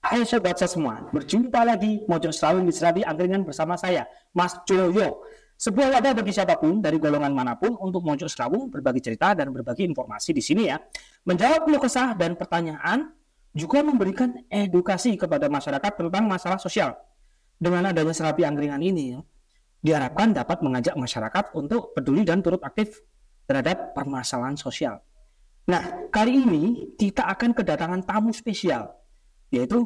Hai sobat semua, berjumpa lagi Mojok Selawi Misrabi Angkringan bersama saya, Mas Joyo. Sebuah wadah bagi siapapun dari golongan manapun untuk Mojok Selawi berbagi cerita dan berbagi informasi di sini ya. Menjawab keluh kesah dan pertanyaan, juga memberikan edukasi kepada masyarakat tentang masalah sosial. Dengan adanya Serabi Angkringan ini, diharapkan dapat mengajak masyarakat untuk peduli dan turut aktif terhadap permasalahan sosial. Nah, kali ini kita akan kedatangan tamu spesial, yaitu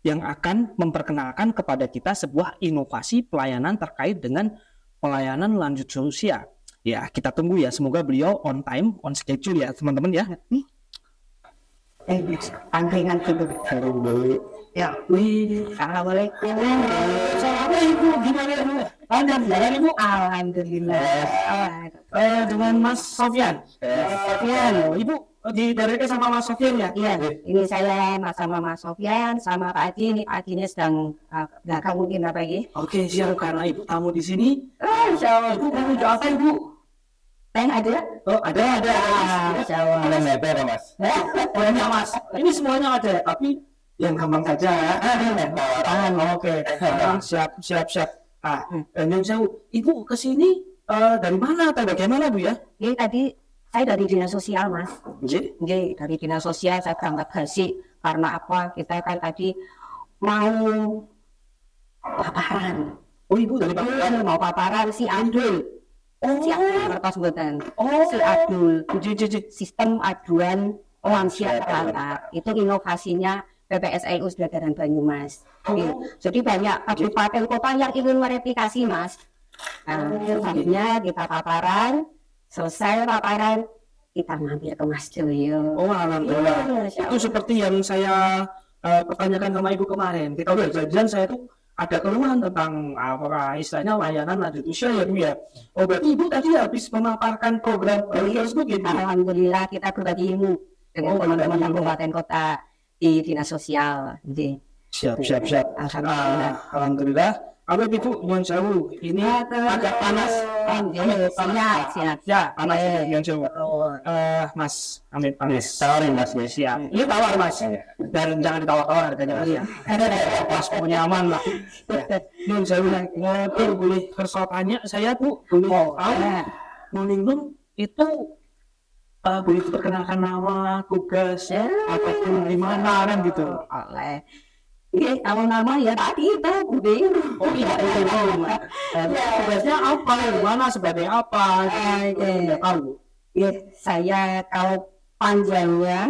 yang akan memperkenalkan kepada kita sebuah inovasi pelayanan terkait dengan pelayanan lanjut usia. Ya, kita tunggu ya, semoga beliau on time, on schedule ya teman-teman ya. Angkringan dulu. Ya, assalamualaikum. Assalamualaikum, gimana ibu? Alhamdulillah ibu. Alhamdulillah. Dengan Mas Sofyan. Sofyan, ibu direktur sama Mas Sofyan ya? Iya, ini saya sama Mas Sofyan sama Pak Adi. Ini Pak Adinya sedang belakang mungkin apa lagi? Oke, siap, karena ibu tamu di sini. Insyaallah. Ibu mau jawab apa ibu? Teng ada? Oh, ada. Insyaallah. Ada meter mas. Banyak mas. Ini semuanya ada, tapi yang gampang saja. Oke. Siap. Dan ibu kesini dari mana atau bagaimana bu ya? Ini tadi saya dari dinas sosial mas. Nggih. Nggih, dari dinas sosial saya berangkat haji. Karena apa? Kita kan tadi mau paparan. Oh ibu dari Pak. Mau paparan si Abdul. Si Abdul kertas mboten. Si Abdul. Sistem aduan lansia terlantar. Itu inovasinya PPSLU Sudagaran Banyumas. Jadi banyak kabupaten kota yang ingin mereplikasi mas. Nah, akhirnya kita paparan, selesai paparan, kita mampir ke Mas Joyo. Oh alhamdulillah. Itu seperti yang saya pertanyakan sama ibu kemarin. Kita udah janjian, saya tuh ada keluhan tentang apa istilahnya layanan lanjut usia ya bu ya. Oh berarti ibu tadi habis memaparkan program tersebut gitu. Alhamdulillah kita berbagi ilmu dengan teman-teman kabupaten kota di dinas sosial. Jadi Siap. Alhamdulillah. Apa ibu mohon jauh ini agak panas. Siap. Ya panas yang jauh. Mas Amin panas. Tawarin mas. Siap. Ini tawar mas. Dan jangan ditawar-tawar harganya mas ya. Mas punya aman lah. Mohon jauh ngobrol boleh persoalannya saya tuh boleh tahu. Meninggung itu boleh diperkenalkan nama, tugas, ataupun di mana kan gitu. Oleh. Oke, kalau nama ya tadi itu Buding. Oh iya, tugasnya apa, di mana, sebagai apa, nggak tahu. Ya, saya kalau panjangnya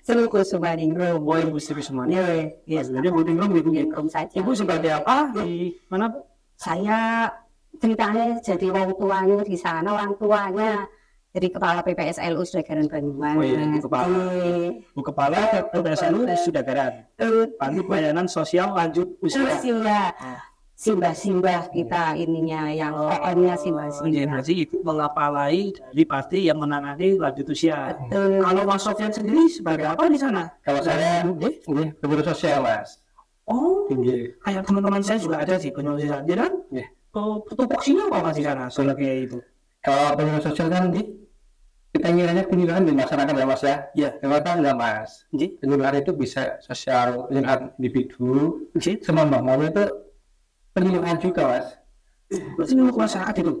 seluruh Sumaningrum. Oh, ibu Sri Sumani. Ya, Jadi Budingrum gitu ya. saja. Ibu sebagai apa di mana bu? Saya ceritanya jadi orang tuanya di sana, orang tuanya jadi kepala PPSLU Sudagaran Banyumas. Oh iya, Bu Kepala PPSLU Sudagaran. Panti Pelayanan Sosial Lanjut Usia. Simbah kita ininya yang pokoknya simbah-simbah. Jadi itu mengapalai dari parti yang menangani lanjut usia. Betul. Kalau Mas Sofyan sendiri sebagai apa di sana? Kalau saya ini pengurus sosial mas. Oh, Tinggi. kayak teman-teman saya juga ada sih penyelesaian. Jadi kan, tupoksinya apa mas di sana? Soalnya kayak itu. Kalau pengurus sosial kan kita ngiranya penyuluhan di masyarakat ya mas ya. Iya. Ternyata enggak mas. Penyuluhan itu bisa sosial, penyuluhan individu. Semua bangun itu penyuluhan juga mas. Berarti untuk masyarakat itu?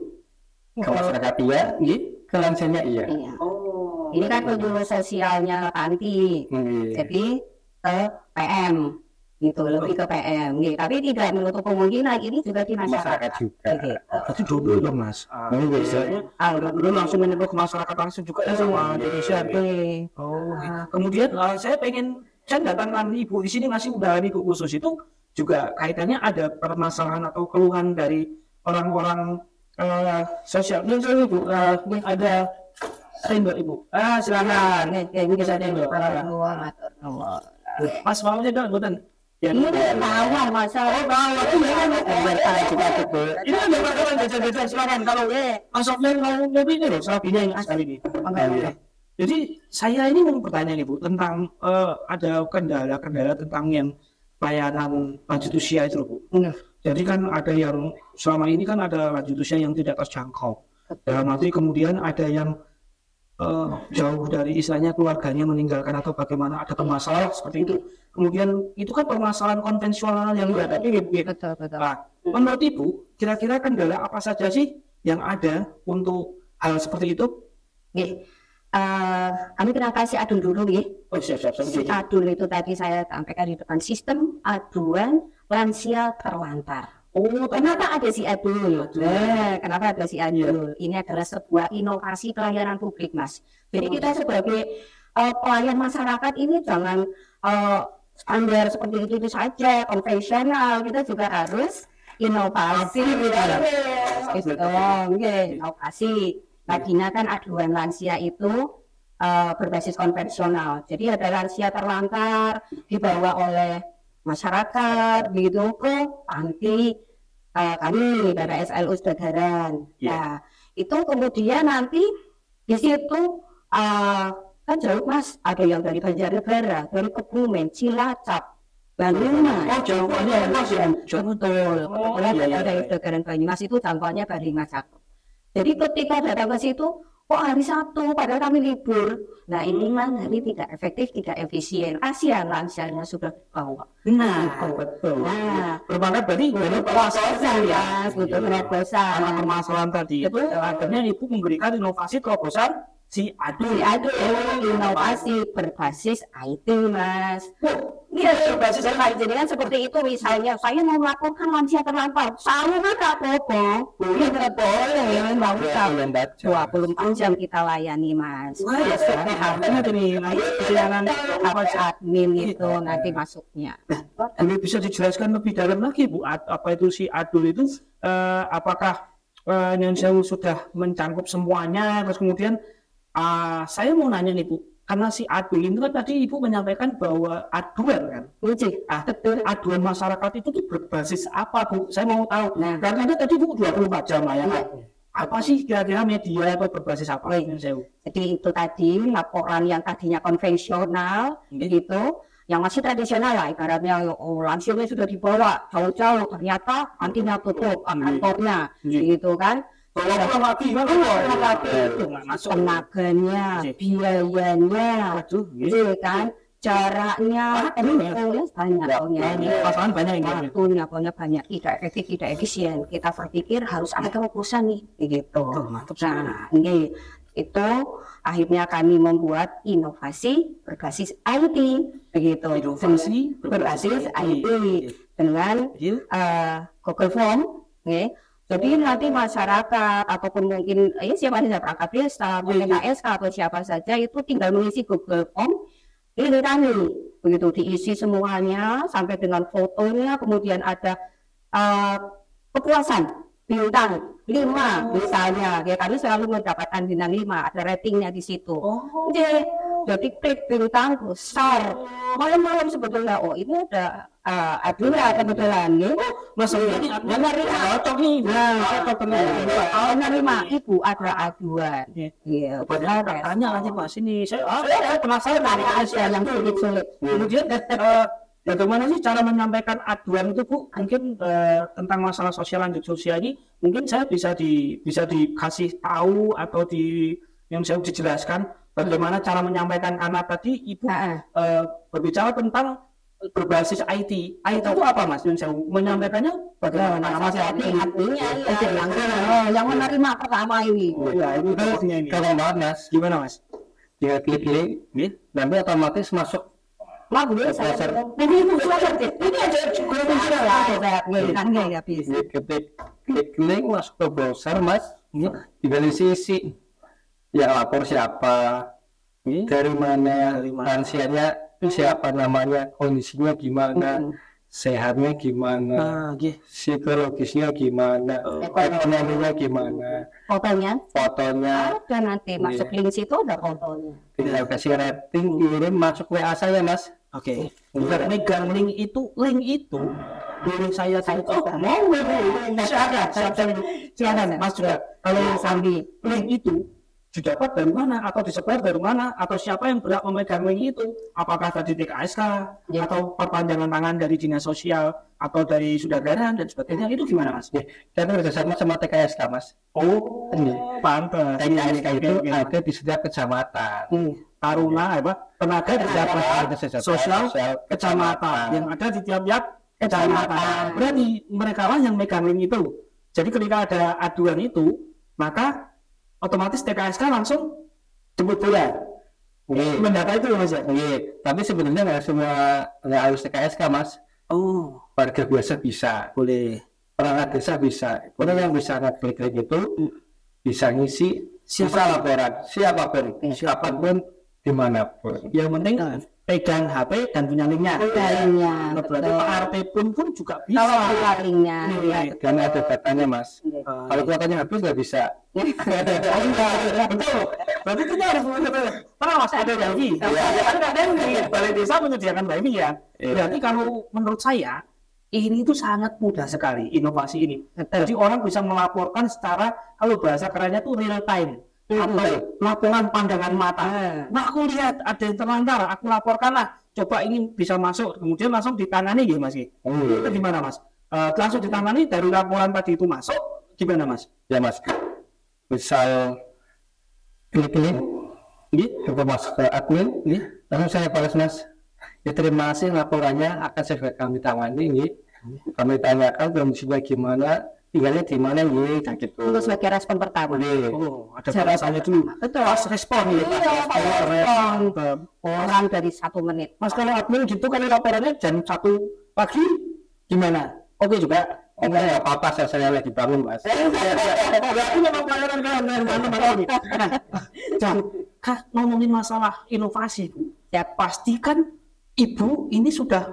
Ke masyarakat iya, ke lansianya iya. Iya. Ini kan penyuluh sosialnya panti. Jadi ke PM gitu, lebih ke PM gitu. Tapi tidak menutup kemungkinan ini juga di masyarakat juga. Berarti double dong mas. Biasanya belum langsung menyentuh ke masyarakat langsung juga ya sama Indonesia. Kemudian saya datangkan ibu di sini masih undangan ibu khusus itu juga kaitannya ada permasalahan atau keluhan dari orang-orang sosial. Dan saya ibu ada tembok ibu. Silakan. Mungkin saya tembok. Mas maunya dong, bukan? Ya, ini tawar masalah. Ini ada makanan jajan-jajan silakan. Kalau Mas Sofyan mau ngopi ini loh, serabinya yang sekali ini. Jadi saya ini mau bertanya nih Bu tentang ada kendala-kendala tentang yang pelayanan lanjut usia itu loh Bu. Jadi kan ada yang selama ini kan ada lanjut usia yang tidak terjangkau. Dalam arti kemudian ada yang jauh dari istilahnya keluarganya meninggalkan atau bagaimana ada permasalahan seperti itu. Kemudian itu kan permasalahan konvensional yang dihadapi Ibu. Betul. Nah, menurut Ibu, kira-kira kendala apa saja sih yang ada untuk hal seperti itu? Oke. Kami kenapa si Adul dulu ya? Oh, siap. Si Adul itu tadi saya sampaikan di depan, sistem aduan lansia terlantar. Oh, Kenapa ada si Adul? Kenapa ada si Adul? Ini adalah sebuah inovasi pelayanan publik, Mas. Jadi kita sebagai pelayan masyarakat ini jangan standar seperti itu saja, konvensional. Kita juga harus inovasi. Inovasi. Tadinya kan aduan lansia itu berbasis konvensional. Jadi ada lansia terlantar dibawa oleh masyarakat gitu ke panti kami PPSLU Sedaran. Nah, itu kemudian nanti di situ kan jauh Mas, ada yang dari Banjarnegara, dari Kebumen, Cilacap, Banyumas. Oh, jauhnya Mas ya. Betul. Dari Sedaran Banyumas itu jangkauannya Banyumas. Jadi ketika datang ke situ, kok hari Sabtu, padahal kami libur. Nah ini hari tidak efektif, tidak efisien. Kasihan lansianya sudah bawa. Betul. Nah, Bermakna berarti banyak permasalahan ya. betul bosan. Karena permasalahan tadi. Akhirnya Ibu memberikan inovasi terobosan si Adul. Inovasi berbasis IT, Mas. Iya, berbasis IT. Jadi kan seperti itu misalnya, saya mau melakukan lansia terlantar. Saya nggak apa-apa. Nggak boleh, nggak usah. 24 jam kita layani, Mas. Wah, ya sebenarnya ini pelayanan Apa admin itu nanti masuknya. Ini bisa dijelaskan lebih dalam lagi Bu, apa itu si Adul itu, apakah Nyon Sewu sudah mencangkup semuanya, terus kemudian saya mau nanya nih Bu, karena si Adul itu kan tadi Ibu menyampaikan bahwa aduan kan, aduan masyarakat itu tuh berbasis apa Bu? Saya mau tahu. Karena itu tadi Bu 24 jam ya. Apa sih kira-kira media atau berbasis apa? Jadi itu tadi laporan yang tadinya konvensional gitu, yang masih tradisional lah ibaratnya lansianya sudah dibawa jauh-jauh, ternyata nantinya tutup kantornya gitu kan. Tenaganya, biayanya, gitu kan, caranya, banyak, tidak efektif, tidak efisien. Kita berpikir harus ada terobosan nih, gitu. Nah, ini itu akhirnya kami membuat inovasi berbasis IT, begitu. Inovasi berbasis IT dengan Google Form, okay. Jadi nanti masyarakat ataupun mungkin siapa saja perangkat desa, PKSK atau siapa saja itu tinggal mengisi Google Form ini kami, begitu diisi semuanya sampai dengan fotonya, kemudian ada kepuasan bintang 5 misalnya, ya kami selalu mendapatkan bintang 5, ada ratingnya di situ. Jadi klik bintang besar. Malam-malam sebetulnya, ini ada aduan kebetulan nih. Maksudnya ini menerima Ibu ada aduan. Iya, benar. Tanya nanti Mas ini, saya penasaran ada yang sulit-sulit. Kemudian bagaimana sih cara menyampaikan aduan itu Bu? Mungkin tentang masalah sosial lanjut usia ini, mungkin saya bisa dikasih tahu atau yang saya dijelaskan bagaimana cara menyampaikan, karena tadi Ibu berbicara tentang berbasis IT. IT itu apa Mas? Yang saya menyampaikannya bagaimana? Mas artinya yang menerima pertama ini. Ini Kalau banget Mas, gimana Mas? tinggal klik nanti otomatis masuk Ini aja klik link masuk ke browser Mas, tinggal isi yang lapor siapa, dari mana lansianya, siapa namanya, kondisinya gimana, sehatnya gimana, psikologisnya gimana, ekonominya gimana, fotonya ada nanti masuk link situ ada fotonya. Kita kasih rating, kirim masuk WA saya Mas. Oke. Megang link itu boleh saya Silakan Mas juga. kalau sambil link itu didapat dari mana atau disebar dari mana atau siapa yang berhak memegang link itu, apakah dari TKSK atau perpanjangan tangan dari dinas sosial atau dari Sudagaran dan sebagainya, itu gimana Mas? Kita kerjasama sama TKSK Mas. Oh, pantas. TKSK itu ada di setiap kecamatan. Taruna tenaga kesehatan sosial kecamatan yang ada di tiap-tiap kecamatan. Berarti mereka lah yang megang link itu. Jadi ketika ada aduan itu, maka otomatis TKSK langsung jemput bola. Mendata itu Mas ya? Tapi sebenarnya nggak harus TKSK Mas. Oh, Warga biasa bisa. boleh. Perangkat desa bisa. Orang yang bisa ngeklik itu bisa ngisi laporan siapapun dimanapun. Yang penting pegang HP dan punya linknya. Berarti Pak RT pun juga bisa. Kalau ada linknya. Karena ada datanya Mas. Kalau kuotanya habis nggak bisa. Betul. Berarti kita harus pengawas ada wifi. Balai desa menyediakan wifi ya. Berarti kalau menurut saya ini itu sangat mudah sekali inovasi ini. Jadi orang bisa melaporkan secara, kalau bahasa kerennya itu real time atau laporan pandangan mata. Nah, aku lihat ada yang terlantar, aku laporkanlah. Coba ini bisa masuk, kemudian langsung ditangani ya Mas. Itu gimana Mas? Langsung ditangani dari laporan tadi itu masuk, gimana Mas? Ya Mas. Misal klik-klik, coba masuk ke admin, langsung saya balas Mas. Ya terima kasih, laporannya akan segera kami tangani. Kami tanyakan kondisinya gimana, tinggalnya di mana gitu. Untuk sebagai respon pertama. Oh, ada batasannya dulu. Betul. Pas respon ya. Respon. Orang dari 1 menit. Mas kalau admin gitu kan laporannya jam 1 pagi gimana? Oke juga. Enggak apa-apa, saya lagi bangun Mas. Berarti memang pelayanan kalian mana-mana nih. Nah, ngomongin masalah inovasi, ya pastikan Ibu ini sudah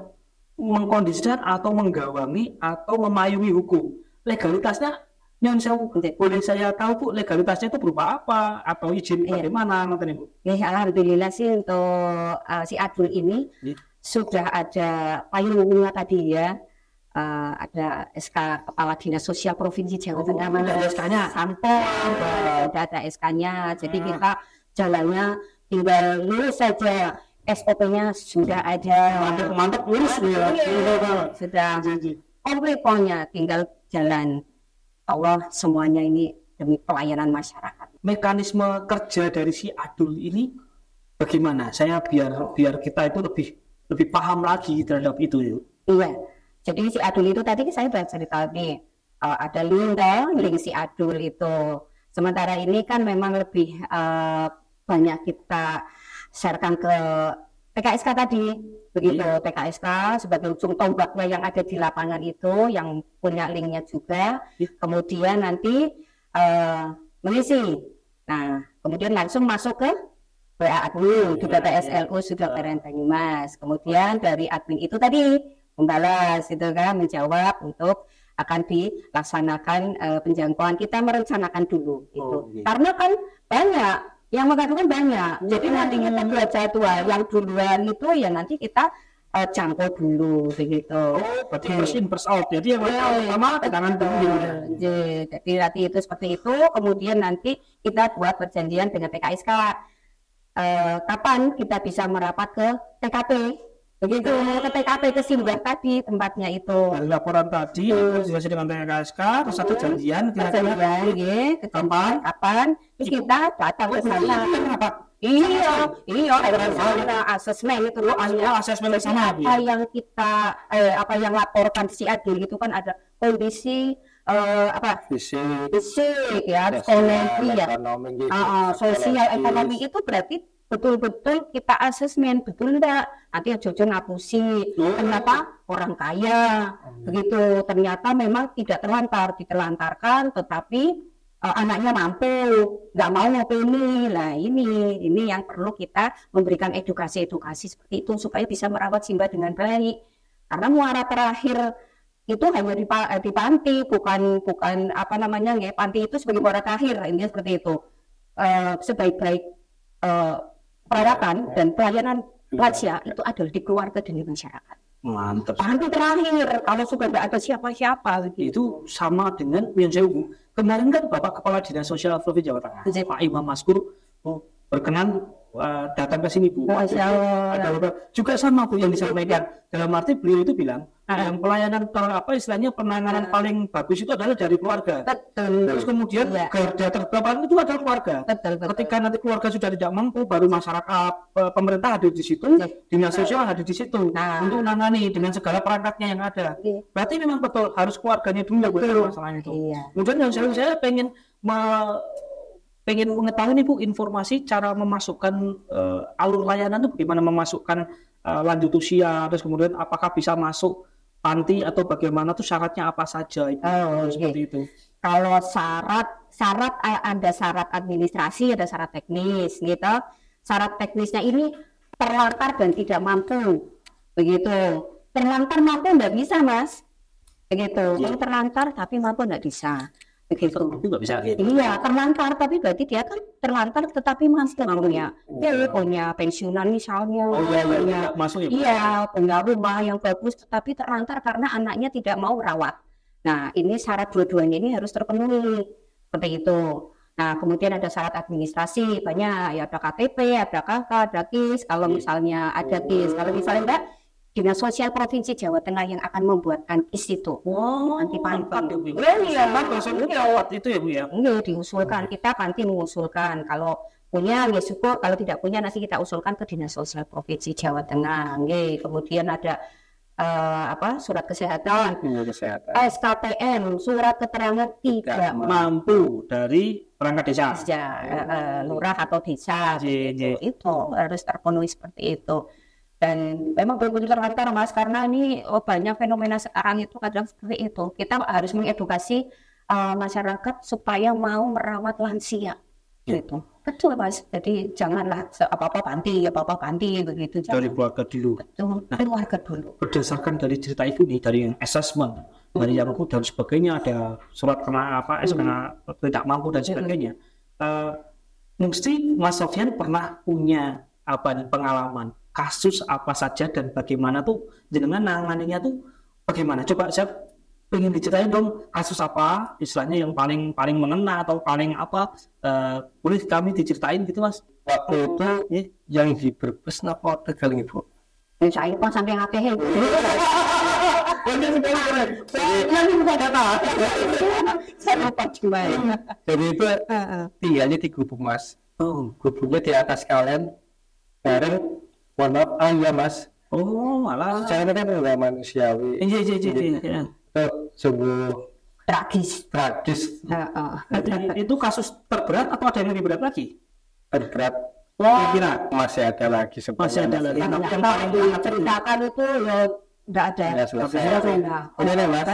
mengkondisikan atau menggawangi atau memayungi hukum. Legalitasnya, Nyon Sewu, boleh saya tahu Bu, legalitasnya itu berupa apa atau izin bagaimana nanti Bu? Ya, alhamdulillah sih untuk si Adul ini sudah ada payung hukumnya tadi ya. Ada SK Kepala Dinas Sosial Provinsi Jawa Tengah, ada SK-nya, sudah ada SK-nya. Jadi kita jalannya tinggal lulus saja, SOP-nya sudah ada. Mantap lulus ya. Sudah komplit pokoknya, tinggal jalan. Allah semuanya ini demi pelayanan masyarakat. Mekanisme kerja dari si Adul ini bagaimana? Saya biar kita itu lebih paham lagi terhadap itu. Iya. Jadi si Adul itu tadi saya sudah cerita nih, ada link si Adul itu. Sementara ini kan memang lebih banyak kita sharekan ke TKSK tadi, begitu. TKSK sebagai ujung tombaknya yang ada di lapangan itu, yang punya linknya juga. Kemudian nanti mengisi. Nah, kemudian langsung masuk ke WA admin, juga PSLU Sudagaran Banyumas. Kemudian dari admin itu tadi membalas itu kan, menjawab untuk akan dilaksanakan penjangkauan. Kita merencanakan dulu itu. Karena kan banyak yang mengadukan banyak. Jadi nanti kita buat jadwal yang duluan itu ya nanti kita jangkau dulu begitu. Berarti first in first out. Jadi yang pertama tangan dulu. Jadi nanti itu seperti itu. Kemudian nanti kita buat perjanjian dengan PKSK. Kapan kita bisa merapat ke TKP? Begitu ke TKP ke Simbah tadi tempatnya itu. Dari laporan tadi koordinasi dengan TKSK, terus satu janjian kira-kira kapan terus kita datang ke sana. Iya ada asesmen itu asesmen di sana. Apa yang kita apa yang laporkan si Adil itu kan ada kondisi fisik ya, ekonomi ya, sosial ekonomi itu berarti betul-betul kita asesmen, betul enggak? Nanti Jojo ngapusi, kenapa orang kaya, begitu. Ternyata memang tidak ditelantarkan, tetapi anaknya mampu, nggak mau ngopeni. Nah ini yang perlu kita memberikan edukasi seperti itu supaya bisa merawat Simbah dengan baik. Karena muara terakhir itu hanya di panti, bukan panti itu sebagai muara terakhir, ini seperti itu. Sebaik-baik perawatan dan pelayanan lansia itu adalah di keluarga dan di masyarakat. Mantap. Panti terakhir kalau sudah tidak ada siapa-siapa gitu. Itu sama dengan yang saya hubung. Kemarin kan Bapak Kepala Dinas Sosial Provinsi Jawa Tengah, Pak Imam Maskur, berkenan datang ke sini Bu. Masya Allah. Juga sama Bu yang disampaikan. Dalam arti beliau itu bilang yang pelayanan istilahnya penanganan paling bagus itu adalah dari keluarga. Betul. Terus kemudian garda terdepan itu adalah keluarga. Betul. Ketika nanti keluarga sudah tidak mampu, baru masyarakat, pemerintah hadir di situ, dinas sosial hadir di situ untuk menangani dengan segala perangkatnya yang ada. Berarti memang betul harus keluarganya dulu yang buat masalahnya itu. Kemudian yang saya pengen mengetahui nih Bu, informasi cara memasukkan alur layanan itu bagaimana memasukkan lanjut usia, terus kemudian apakah bisa masuk panti atau bagaimana tuh syaratnya apa saja seperti itu. Kalau syarat ada syarat administrasi, ada syarat teknis gitu. Syarat teknisnya ini terlantar dan tidak mampu. Begitu. Terlantar mampu enggak bisa, Mas. Begitu. Kalau terlantar tapi mampu enggak bisa. Begitu. Itu nggak bisa gitu. Iya, terlantar tapi berarti dia kan terlantar tetapi masih punya pensiunan misalnya. Masuk ya. Iya, punya rumah yang bagus tetapi terlantar karena anaknya tidak mau merawat. Nah, ini syarat dua-duanya ini harus terpenuhi. Seperti itu. Nah, kemudian ada syarat administrasi banyak, ya ada KTP, ada KK, ada KIS. Kalau misalnya ada KIS, kalau misalnya enggak, Dinas Sosial Provinsi Jawa Tengah yang akan membuatkan KIS itu. Nanti panti. Iya, itu ya Bu ya. Iya, diusulkan. Kita panti mengusulkan. Kalau punya, ya syukur. Kalau tidak punya, nanti kita usulkan ke Dinas Sosial Provinsi Jawa Tengah. Kemudian ada surat kesehatan, SKPN, surat keterangan tidak mampu dari perangkat desa, lurah atau desa. Itu harus terpenuhi seperti itu. Dan memang betul-betul terlantar Mas, karena ini banyak fenomena sekarang itu kadang seperti itu. Kita harus mengedukasi masyarakat supaya mau merawat lansia. Gitu. Betul Mas. Jadi janganlah apa-apa panti begitu. Dari keluarga dulu. Betul. Keluarga dulu. Berdasarkan dari cerita Ibu nih, dari assessment, dari yang dan sebagainya, ada surat kena tidak mampu dan sebagainya. Mesti Mas Sofyan pernah punya pengalaman kasus apa saja dan bagaimana tuh dengan nanganinya tuh bagaimana? Coba saya pengen diceritain dong kasus apa istilahnya yang paling mengena atau paling boleh kami diceritain gitu Mas. Waktu itu yang di Brebes napa Tegal Ibu? Saya pas sampai ngapain? Jadi itu tinggalnya di gubuk Mas. Gubuknya di atas kalian bareng. Mohon maaf, ya Mas. Malah. Saya kan nggak manusiawi. Iya. Itu sungguh tragis. Itu kasus terberat atau ada yang lebih berat lagi? Terberat. Kira masih ada lagi. Masih ada lagi. Yang paling diceritakan itu ya tidak ada. Ini Mas.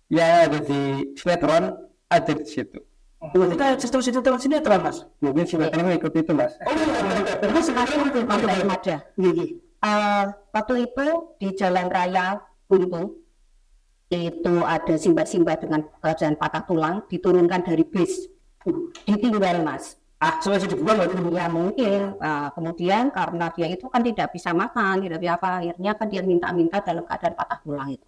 Ya ada di sinetron ada di situ. Kita sistem sinetron Mas. Mungkin sinetron ikut itu Mas. Terus sekarang itu ada. Waktu itu di Jalan Raya Buntu itu ada simbat-simbat dengan pekerjaan patah tulang diturunkan dari bis, ditinggal Mas. Selesai dibuang ya mungkin. Kemudian karena dia itu kan tidak bisa makan, tidak bisa apa, akhirnya kan dia minta-minta dalam keadaan patah tulang itu.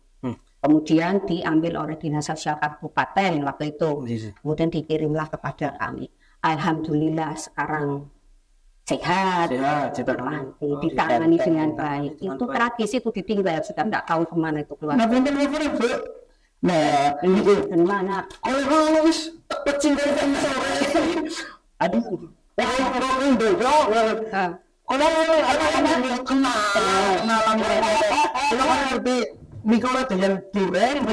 Kemudian diambil oleh Dinas Sosial Kabupaten waktu itu. Kemudian dikirimlah kepada kami. Alhamdulillah sekarang sehat, ditangani dengan baik. Itu tragis, itu ditinggal, sudah tidak tahu kemana itu keluar. Nah, ini dari mana? Kalau kecil dari sore. Aduh. Mikola dengan durian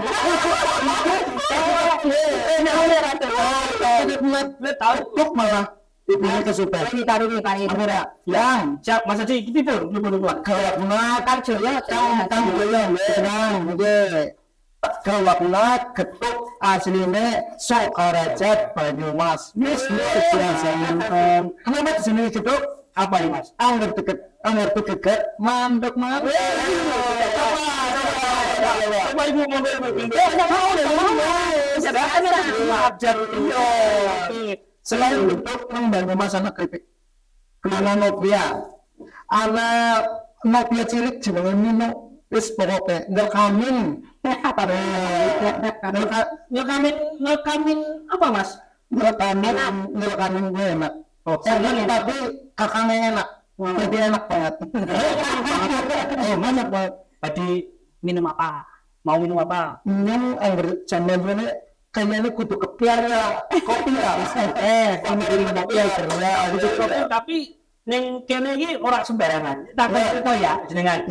tahu kok malah ibunya kesupen Ditaruh di paling ya siap Mas Haji itu pun kalau makan joyo kalau ketuk aslinya sok Rajat Banyumas biasa kenapa di sini ketuk apa nih Mas anggar deket mandek Ibu selain untuk membantu masalah keripik anak Novia cilik jenenge Nino Wis pokoknya ngekamin Ngekamin apa Mas? ngekamin gue enak. Tapi kakaknya enak. Jadi enak banget. Masak banget. Tadi minum apa? Mau minum apa? Minum anggur jamban gue kayaknya kudu kepiar ya. Kopi ya. Kami minum kopi ya. Tapi neng kene iki ora sembarangan. Tak cerita ya jenengan.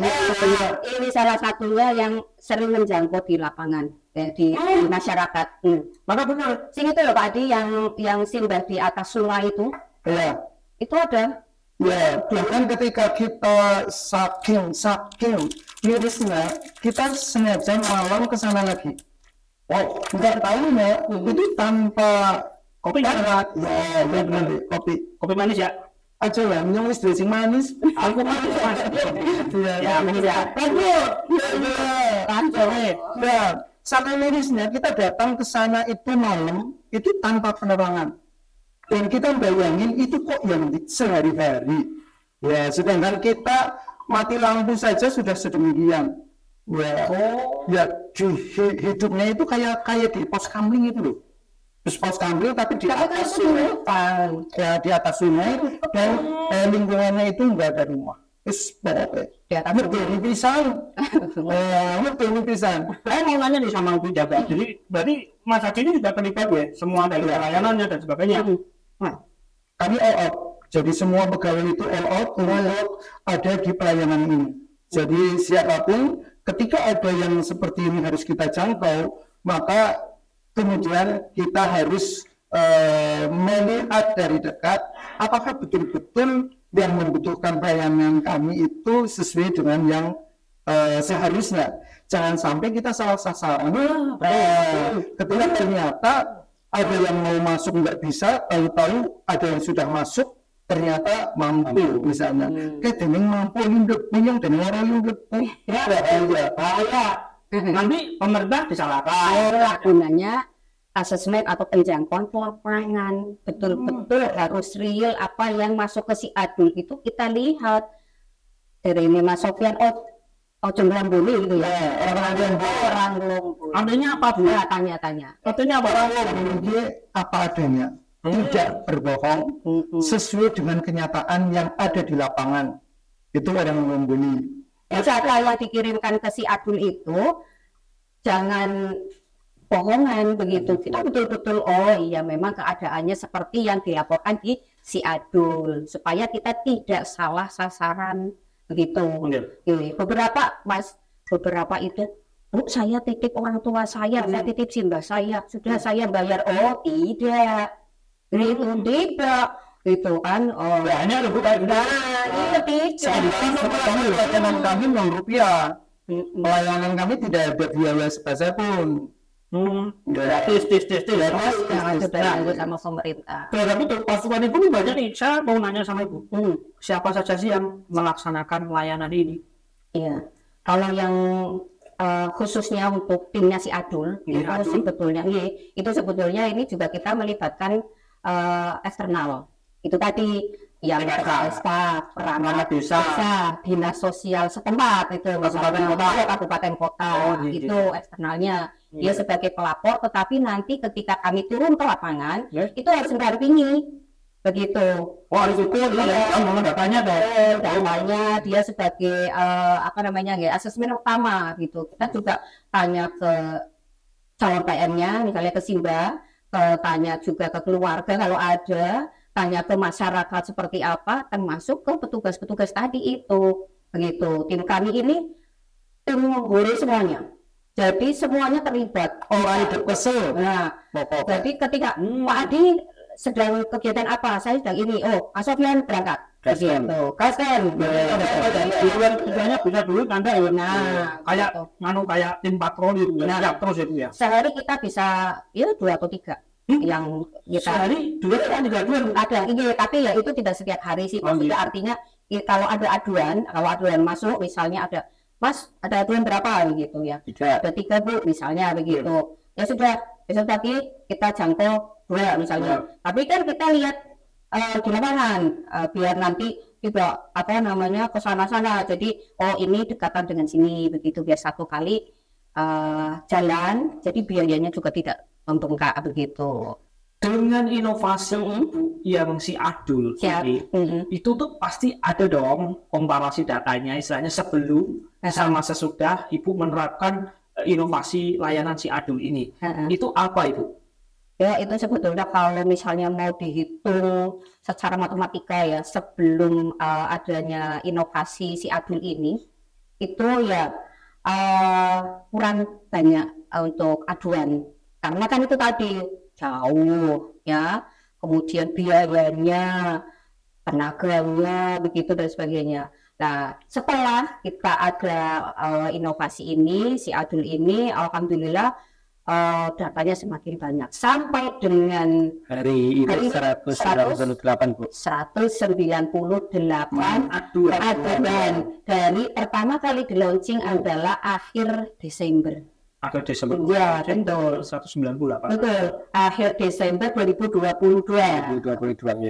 Ini salah satunya yang sering menjangkau di lapangan, di masyarakat. Maka benar. Sing itu loh Pak Adi yang singgah di atas sungai itu. Ya. Itu ada. Ya, bahkan ketika kita saking mirisnya, kita sengaja malam ke sana lagi. Oh, nggak tahu ya, itu tanpa Kopi kan? Ya, benar Kopi manis ya. Aja lah, minum wis dressing manis. Aku manis Mas. Ya, manis ya. Ya, sampai mirisnya kita datang ke sana itu malam, itu tanpa penerangan. Dan kita bayangin itu kok yang sehari-hari. Ya, sedangkan kita mati lampu saja sudah sedemikian. Ya, hidupnya itu kayak di pos kamling itu loh. Terus pos kamling tapi di atas sungai. Ya, di atas sungai dan lingkungannya itu enggak ada rumah. Terus pokoknya berdiri pisang. Berdiri pisang. Saya mau nanya nih sama Bu Jabat. Jadi berarti Mas Adi ini sudah terlibat ya semua dari layanannya dan sebagainya. Nah, kami all out. Jadi semua pegawai itu all out ada di pelayanan ini. Jadi siapapun ketika ada yang seperti ini harus kita jangkau, maka kemudian kita harus melihat dari dekat apakah betul-betul yang membutuhkan pelayanan kami itu sesuai dengan yang seharusnya. Jangan sampai kita salah sasaran. Ketika ternyata ada yang mau masuk nggak bisa, tahu-tahu ada yang sudah masuk ternyata mampu misalnya. Kayak dening mampu induk punya dan orang induk Nanti pemerintah disalahkan. Gunanya asesmen atau penjangkauan lapangan betul-betul harus real apa yang masuk ke si adul itu kita lihat dari ini Mas Sofian Ojong Rambuni gitu ya orang Lombok. Adanya apa Bu? Ya, tanya-tanya. Katanya apa? orang Lombok apa adanya, tidak berbohong, sesuai dengan kenyataan yang ada di lapangan. Itu orang membeli. Saat yang dikirimkan ke si adul itu jangan bohongan begitu. Kita betul-betul oh iya memang keadaannya seperti yang dilaporkan di si adul supaya kita tidak salah sasaran begitu. Beberapa itu saya titip orang tua saya titip simbah saya sudah saya bayar. Oh tidak itu tidak gitu kan. Oh Ya, ini ada bukan. itu Pelayanan kami non-rupiah. Pelayanan kami tidak ada biaya sebesar pun. Tes. jangan sudah sama pemerintah. Tapi untuk pasukan ibu ini banyak nih. Saya mau nanya sama ibu. Siapa saja sih yang melaksanakan layanan ini? Iya. Kalau yang khususnya untuk timnya si Adul, itu sebetulnya ini juga kita melibatkan eksternal. Itu tadi yang staf, perangkat desa, dinas sosial setempat itu kabupaten kota, itu eksternalnya. Dia sebagai pelapor, tetapi nanti ketika kami turun ke lapangan, itu harus mendampingi begitu. Datanya Datanya dia sebagai asesmen utama gitu. Kita juga tanya ke calon PM-nya, misalnya ke Simba, tanya juga ke keluarga kalau ada, tanya ke masyarakat seperti apa, termasuk ke petugas-petugas tadi itu begitu. Tim kami ini tim guru semuanya. Jadi semuanya terlibat. Hidup kesel. Nah, jadi ketika Pak Adi sedang kegiatan apa, saya sedang ini. Oh, Pak Sofian berangkat. Begitu. Kasken. Tujuannya bisa dulu Anda ya. Nah, kayak tim patroli itu ya. Siap terus itu ya. Sehari kita bisa 2 atau 3 yang kita sehari 2 atau 3 ada. Tapi ya itu tidak setiap hari sih. Maksudnya artinya kalau ada aduan masuk misalnya ada Mas, ada aduan berapa gitu ya? Ada 3 Bu, misalnya begitu. Ya sudah, besok pagi kita jangkau 2 misalnya. Tapi kan kita lihat di lapangan, biar nanti tidak ke sana-sana. Jadi ini dekatan dengan sini, begitu biar satu kali jalan, jadi biayanya juga tidak membengkak begitu. Dengan inovasi yang si Adul ini, itu tuh pasti ada dong komparasi datanya, istilahnya sebelum sama sesudah Ibu menerapkan inovasi layanan si Adul ini. Itu apa Ibu? Ya, itu sebetulnya kalau misalnya mau dihitung secara matematika ya, sebelum adanya inovasi si Adul ini, itu ya kurang banyak untuk aduan. Karena kan itu tadi jauh ya, kemudian biayanya, tenaganya, begitu dan sebagainya. Nah, setelah kita ada inovasi ini, si Adul ini, alhamdulillah datanya semakin banyak sampai dengan hari ini 198 Bu. 198 aduan dari pertama kali di launching adalah akhir Desember. Akhir Desember. Ya, betul. 198. Betul. Akhir Desember 2022.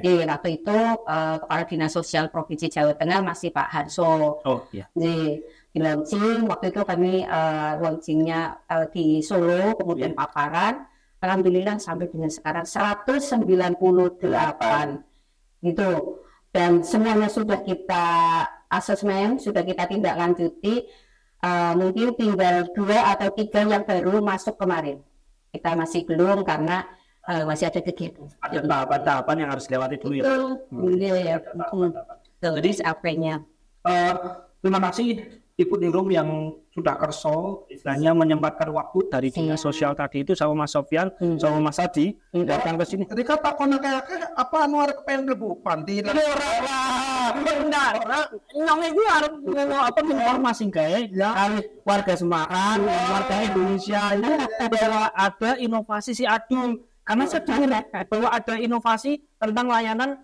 Iya, waktu itu Kepala Dinas Sosial Provinsi Jawa Tengah masih Pak Harso. Oh iya. Di launching, waktu itu kami launchingnya di Solo, kemudian paparan. Alhamdulillah sampai dengan sekarang 198 gitu. Dan semuanya sudah kita asesmen, sudah kita tindak lanjuti. Mungkin tinggal 2 atau 3 yang baru masuk kemarin. Kita masih belum karena masih ada kegiatan. Ada tahapan-tahapan yang harus dilewati dulu ya. Jadi apa-nya. Terima kasih Ibu Ningrum yang sudah kerso, istilahnya menyempatkan waktu dari dinas sosial tadi itu sama Mas Sofyan, sama Mas Adi datang ke sini. Ketika tak kono kayak apa anu arep pengen mlebu panti. Benar. Nyong itu harus apa informasi kayak warga Semarang, warga Indonesia ini bahwa ada inovasi si Adul. Karena sadar bahwa ada inovasi tentang layanan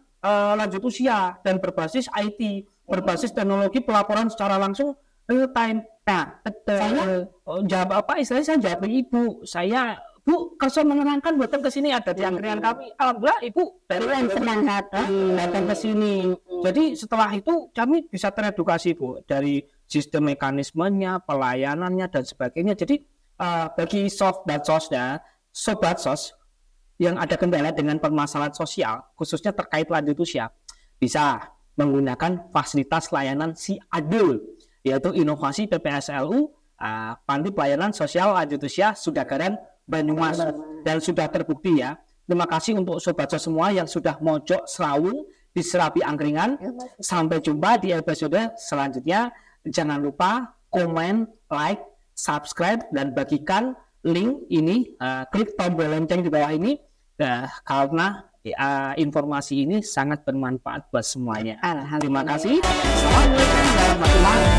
lanjut usia dan berbasis IT, berbasis teknologi pelaporan secara langsung real time. Nah, saya jawab apa? Istilahnya saya jawab Ibu. Saya Bu, kerso menerangkan buatan ke sini ada di angkringan kami. Alhamdulillah Ibu dari senang hati datang ke sini. Jadi setelah itu kami bisa teredukasi Bu dari sistem mekanismenya, pelayanannya dan sebagainya. Jadi bagi sobat sos yang ada kendala dengan permasalahan sosial, khususnya terkait lanjut usia, bisa menggunakan fasilitas layanan si Adul, yaitu inovasi PPSLU, Panti Pelayanan Sosial Lanjut Usia Sudagaran Banyumas, dan sudah terbukti ya. Terima kasih untuk sobat sos semua yang sudah mojok Serawung di Serabi Angkringan. Sampai jumpa di episode selanjutnya. Jangan lupa komen, like, subscribe, dan bagikan link ini, klik tombol lonceng di bawah ini, karena informasi ini sangat bermanfaat buat semuanya. Terima kasih. Assalamualaikum warahmatullahi wabarakatuh.